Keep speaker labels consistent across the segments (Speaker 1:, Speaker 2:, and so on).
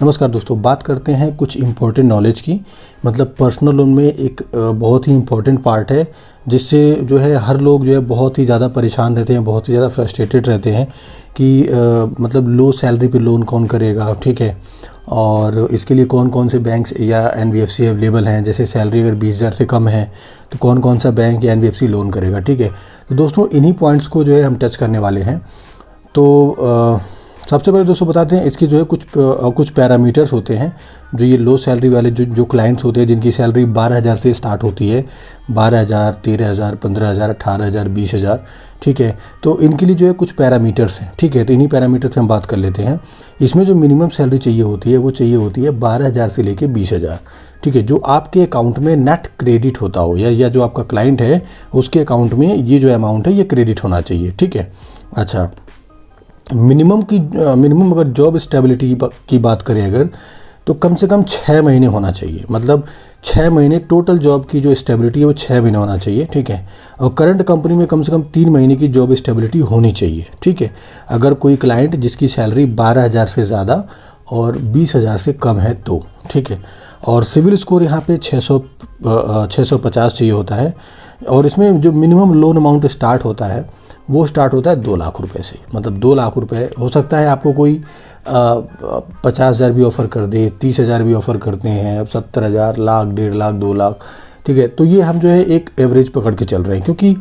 Speaker 1: नमस्कार दोस्तों, बात करते हैं कुछ इम्पोर्टेंट नॉलेज की। मतलब पर्सनल लोन में एक बहुत ही इम्पोर्टेंट पार्ट है जिससे जो है हर लोग जो है बहुत ही ज़्यादा परेशान रहते हैं, बहुत ही ज़्यादा फ्रस्ट्रेटेड रहते हैं कि मतलब लो सैलरी पे लोन कौन करेगा, ठीक है। और इसके लिए कौन कौन से बैंक्स या एनबीएफसी अवेलेबल हैं। जैसे सैलरी अगर 20,000 से कम है तो कौन कौन सा बैंक या एनबीएफसी लोन करेगा, ठीक है। तो दोस्तों इन्हीं पॉइंट्स को जो है हम टच करने वाले हैं। तो सबसे पहले दोस्तों बताते हैं इसके जो है कुछ पैरामीटर्स होते हैं जो ये लो सैलरी वाले जो क्लाइंट्स होते हैं जिनकी सैलरी 12,000 से स्टार्ट होती है। 12,000, 13,000, 15,000, 18,000, 20,000, ठीक है। तो इनके लिए जो है कुछ पैरामीटर्स हैं, ठीक है। तो इन्हीं पैरामीटर्स पे हम बात कर लेते हैं। इसमें जो मिनिमम सैलरी चाहिए होती है वो चाहिए होती है 12,000 से लेके 20,000, ठीक है। जो आपके अकाउंट में नेट क्रेडिट होता हो या जो आपका क्लाइंट है उसके अकाउंट में ये जो अमाउंट है ये क्रेडिट होना चाहिए, ठीक है। अच्छा, मिनिमम अगर जॉब स्टेबिलिटी की बात करें अगर, तो कम से कम 6 महीने होना चाहिए। मतलब 6 महीने टोटल जॉब की जो स्टेबिलिटी है वो 6 महीने होना चाहिए, ठीक है। और करंट कंपनी में कम से कम 3 महीने की जॉब स्टेबिलिटी होनी चाहिए, ठीक है। अगर कोई क्लाइंट जिसकी सैलरी 12,000 से ज़्यादा और 20,000 से कम है तो, ठीक है। और सिविल स्कोर यहाँ पे 650 चाहिए होता है। और इसमें जो मिनिमम लोन अमाउंट स्टार्ट होता है वो स्टार्ट होता है 2 लाख रुपए से। मतलब 2 लाख रुपए हो सकता है आपको कोई 50,000 भी ऑफ़र कर दे, 30,000 भी ऑफ़र करते हैं, 70,000, लाख, 1.5 लाख, 2 लाख, ठीक है। तो ये हम जो है एक एवरेज पकड़ के चल रहे हैं, क्योंकि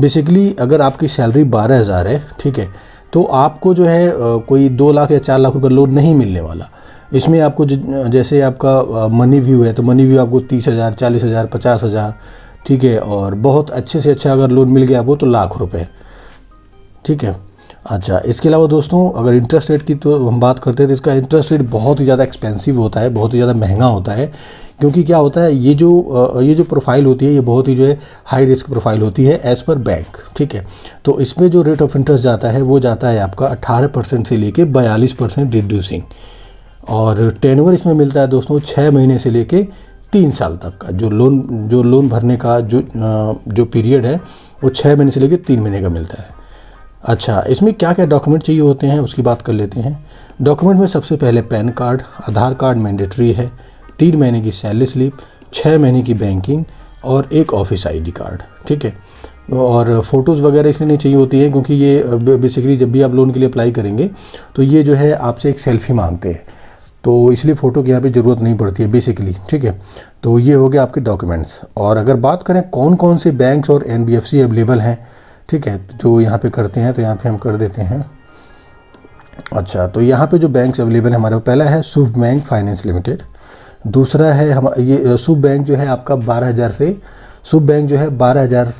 Speaker 1: बेसिकली अगर आपकी सैलरी 12,000 है, ठीक है, तो आपको जो है कोई 2 लाख या 4 लाख रुपये लोन नहीं मिलने वाला। इसमें आपको जैसे आपका मनी व्यू है तो मनी व्यू आपको 30,000, 40,000, 50,000, ठीक है। और बहुत अच्छे से अच्छा अगर लोन मिल गया आपको तो लाख रुपए, ठीक है। अच्छा, इसके अलावा दोस्तों अगर इंटरेस्ट रेट की तो हम बात करते हैं तो इसका इंटरेस्ट रेट बहुत ही ज़्यादा एक्सपेंसिव होता है, बहुत ही ज़्यादा महंगा होता है। क्योंकि क्या होता है, ये जो प्रोफाइल होती है ये बहुत ही जो है हाई रिस्क प्रोफाइल होती है एज़ पर बैंक, ठीक है। तो इसमें जो रेट ऑफ इंटरेस्ट जाता है वो जाता है आपका 18% से लेके 42% रिड्यूसिंग। और टेन्योर इसमें मिलता है दोस्तों 6 महीने से लेके 3 साल तक का। जो लोन भरने का जो पीरियड है वो 6 महीने से लेके 3 महीने का मिलता है। अच्छा, इसमें क्या क्या डॉक्यूमेंट चाहिए होते हैं उसकी बात कर लेते हैं। डॉक्यूमेंट में सबसे पहले पैन कार्ड, आधार कार्ड मैंडेटरी है, 3 महीने की सैलरी स्लिप, 6 महीने की बैंकिंग और एक ऑफिस आईडी कार्ड, ठीक है। और फ़ोटोज़ वगैरह इसलिए नहीं चाहिए होती है क्योंकि ये बेसिकली जब भी आप लोन के लिए अप्लाई करेंगे तो ये जो है आपसे एक सेल्फी मांगते हैं, तो इसलिए फ़ोटो की यहाँ पे ज़रूरत नहीं पड़ती है बेसिकली, ठीक है। तो ये हो गया आपके डॉक्यूमेंट्स। और अगर बात करें कौन कौन से बैंक्स और एनबीएफसी अवेलेबल हैं, ठीक है, जो यहाँ पे करते हैं, तो यहाँ पे हम कर देते हैं। अच्छा, तो यहाँ पे जो बैंक्स अवेलेबल है हमारे, पहला है शुभ बैंक फाइनेंस लिमिटेड। दूसरा है ये शुभ बैंक जो है आपका 12,000 से, शुभ बैंक जो है 12,000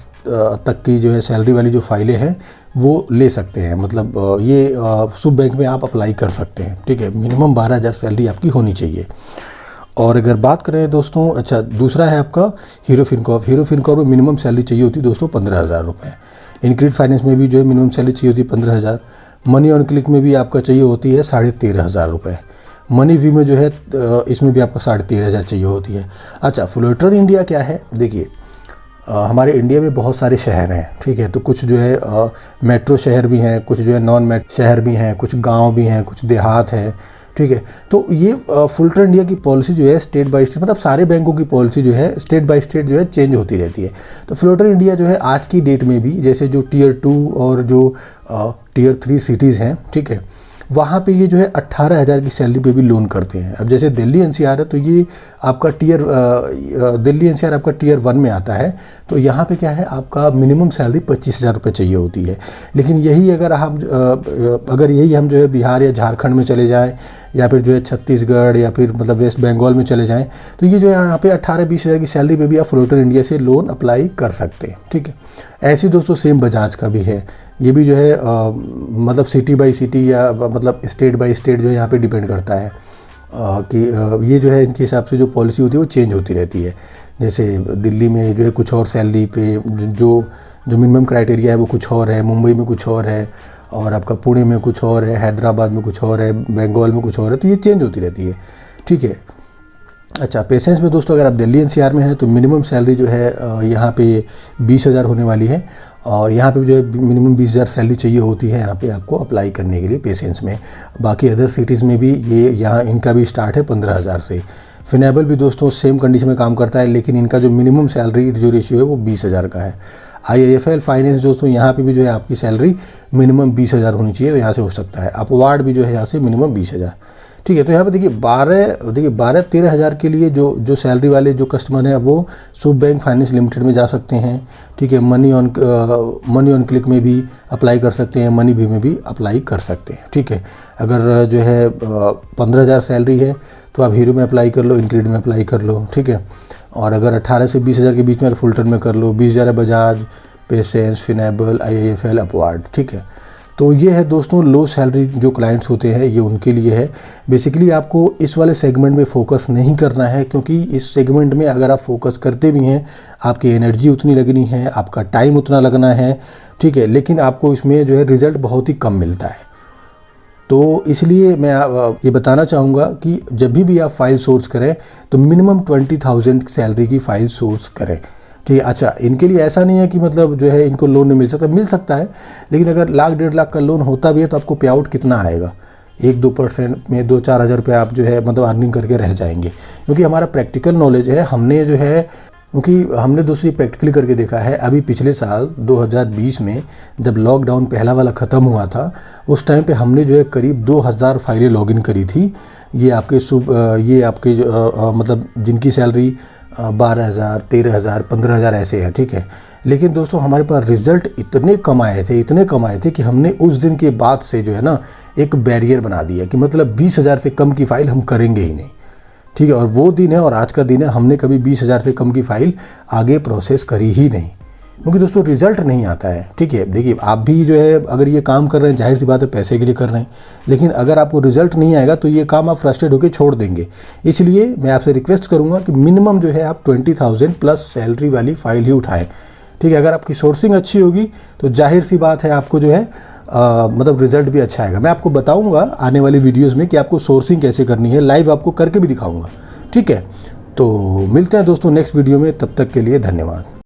Speaker 1: तक की जो है सैलरी वाली जो फाइलें हैं वो ले सकते हैं। मतलब ये शुभ बैंक में आप अप्लाई कर सकते हैं, ठीक है। मिनिमम 12,000 सैलरी आपकी होनी चाहिए। और अगर बात करें दोस्तों, अच्छा, दूसरा है आपका हीरो फिनकॉर्प। हीरो फिनकॉर्प में मिनिमम सैलरी चाहिए होती है दोस्तों 15,000 रुपये। इनक्रीड फाइनेंस में भी जो है मिनिमम सैलरी चाहिए होती है 15,000। मनी ऑन क्लिक में भी आपका चाहिए होती है 13,500 रुपये। मनी व्यू में जो है इसमें भी आपका 13,500 चाहिए होती है। अच्छा, फ्लोटर इंडिया क्या है, देखिए हमारे इंडिया में बहुत सारे शहर हैं, ठीक है। तो कुछ जो है मेट्रो शहर भी हैं, कुछ जो है नॉन मेट्रो शहर भी हैं, कुछ गांव भी हैं, कुछ देहात है, ठीक है। तो ये फ्लोटर इंडिया की पॉलिसी जो है स्टेट बाय स्टेट, मतलब सारे बैंकों की पॉलिसी जो है स्टेट बाय स्टेट जो है चेंज होती रहती है। तो फ्लोटर इंडिया जो है आज की डेट में भी, जैसे जो टियर 2 और जो टियर 3 सिटीज़ हैं, ठीक है, वहाँ पे ये जो है 18,000 की सैलरी पे भी लोन करते हैं। अब जैसे दिल्ली एनसीआर है तो ये आपका दिल्ली एनसीआर आपका टियर 1 में आता है। तो यहाँ पे क्या है, आपका मिनिमम सैलरी 25,000 रुपये चाहिए होती है। लेकिन यही अगर यही हम जो है बिहार या झारखंड में चले जाएं या फिर जो है छत्तीसगढ़ या फिर मतलब वेस्ट बंगाल में चले जाएं तो ये जो है यहाँ पे 18-20,000 की सैलरी पे भी आप फ्लोटर इंडिया से लोन अप्लाई कर सकते हैं, ठीक है। ऐसे दोस्तों सेम बजाज का भी है। ये भी जो है मतलब सिटी बाय सिटी या मतलब स्टेट बाय स्टेट जो है यहाँ पे डिपेंड करता है कि ये जो है इनके हिसाब से जो पॉलिसी होती है वो चेंज होती रहती है। जैसे दिल्ली में जो है कुछ और सैलरी पे जो मिनिमम क्राइटेरिया है वो कुछ और है, मुंबई में कुछ और है, और आपका पुणे में कुछ और है, हैदराबाद में कुछ और है, बंगाल में कुछ और है, तो ये चेंज होती रहती है, ठीक है। अच्छा, पेशेंस में दोस्तों अगर आप दिल्ली एनसीआर में हैं तो मिनिमम सैलरी जो है यहाँ पे 20,000 होने वाली है, और यहाँ पे जो है मिनिमम 20,000 सैलरी चाहिए होती है यहाँ पे आपको अप्लाई करने के लिए पेशेंस में। बाकी अदर सिटीज़ में भी ये यहाँ इनका भी स्टार्ट है 15,000 से। फिनेबल भी दोस्तों सेम कंडीशन में काम करता है, लेकिन इनका जो मिनिमम सैलरी जो रेशियो है वो 20,000 का है। IIFL फाइनेंस दोस्तों यहाँ पे भी जो है आपकी सैलरी मिनिमम 20,000 होनी चाहिए, तो यहाँ से हो सकता है। अपवार्ड भी जो है यहाँ से मिनिमम 20,000, ठीक है। तो यहाँ पे देखिए 12-13 हज़ार के लिए जो सैलरी वाले जो कस्टमर हैं वो शुभ बैंक फाइनेंस लिमिटेड में जा सकते हैं, ठीक है। मनी ऑन क्लिक में भी अप्लाई कर सकते हैं, मनी भी में भी अप्लाई कर सकते हैं, ठीक है। अगर जो है 15,000 सैलरी है तो आप हीरो में अप्लाई कर लो, इंक्रीड में अप्लाई कर लो, ठीक है। और अगर 18 से 20,000 के बीच में फुल टर्म में कर लो, 20,000 बजाज, पेशेंस, फिनेबल, IIFL, अपवार्ड, ठीक है। तो ये है दोस्तों लो सैलरी जो क्लाइंट्स होते हैं ये उनके लिए है। बेसिकली आपको इस वाले सेगमेंट में फोकस नहीं करना है, क्योंकि इस सेगमेंट में अगर आप फोकस करते भी हैं आपकी एनर्जी उतनी लगनी है, आपका टाइम उतना लगना है, ठीक है, लेकिन आपको इसमें जो है रिज़ल्ट बहुत ही कम मिलता है। तो इसलिए मैं ये बताना चाहूँगा कि जब भी आप फाइल सोर्स करें तो मिनिमम 20,000 सैलरी की फाइल सोर्स करें, ठीक है। अच्छा, इनके लिए ऐसा नहीं है कि मतलब जो है इनको लोन नहीं मिल सकता है, लेकिन अगर 1,00,000 1.5 लाख का लोन होता भी है तो आपको पे आउट कितना आएगा, 1-2% में 2-4 हज़ार रुपये आप जो है मतलब अर्निंग करके रह जाएंगे। क्योंकि हमारा प्रैक्टिकल नॉलेज है, हमने जो है क्योंकि हमने दोस्तों प्रैक्टिकली करके देखा है। अभी पिछले साल 2020 में जब लॉकडाउन पहला वाला ख़त्म हुआ था, उस टाइम पे हमने जो है करीब 2,000 फाइलें लॉगिन करी थी। ये आपके जो मतलब जिनकी सैलरी 12,000, 13,000, 15,000 ऐसे हैं, ठीक है। लेकिन दोस्तों हमारे पास रिज़ल्ट इतने कम आए थे कि हमने उस दिन के बाद से जो है ना एक बैरियर बना दिया कि मतलब 20,000 से कम की फ़ाइल हम करेंगे ही नहीं, ठीक है। और वो दिन है और आज का दिन है, हमने कभी 20,000 से कम की फ़ाइल आगे प्रोसेस करी ही नहीं, क्योंकि दोस्तों रिज़ल्ट नहीं आता है, ठीक है। देखिए आप भी जो है अगर ये काम कर रहे हैं, जाहिर सी बात है पैसे के लिए कर रहे हैं, लेकिन अगर आपको रिज़ल्ट नहीं आएगा तो ये काम आप फ्रस्ट्रेट होकर छोड़ देंगे। इसलिए मैं आपसे रिक्वेस्ट करूँगा कि मिनिमम जो है आप 20,000 प्लस सैलरी वाली फ़ाइल ही उठाएँ, ठीक है। अगर आपकी सोर्सिंग अच्छी होगी तो जाहिर सी बात है आपको जो है मतलब रिज़ल्ट भी अच्छा आएगा। मैं आपको बताऊंगा आने वाली वीडियोस में कि आपको सोर्सिंग कैसे करनी है, लाइव आपको करके भी दिखाऊंगा, ठीक है। तो मिलते हैं दोस्तों नेक्स्ट वीडियो में, तब तक के लिए धन्यवाद।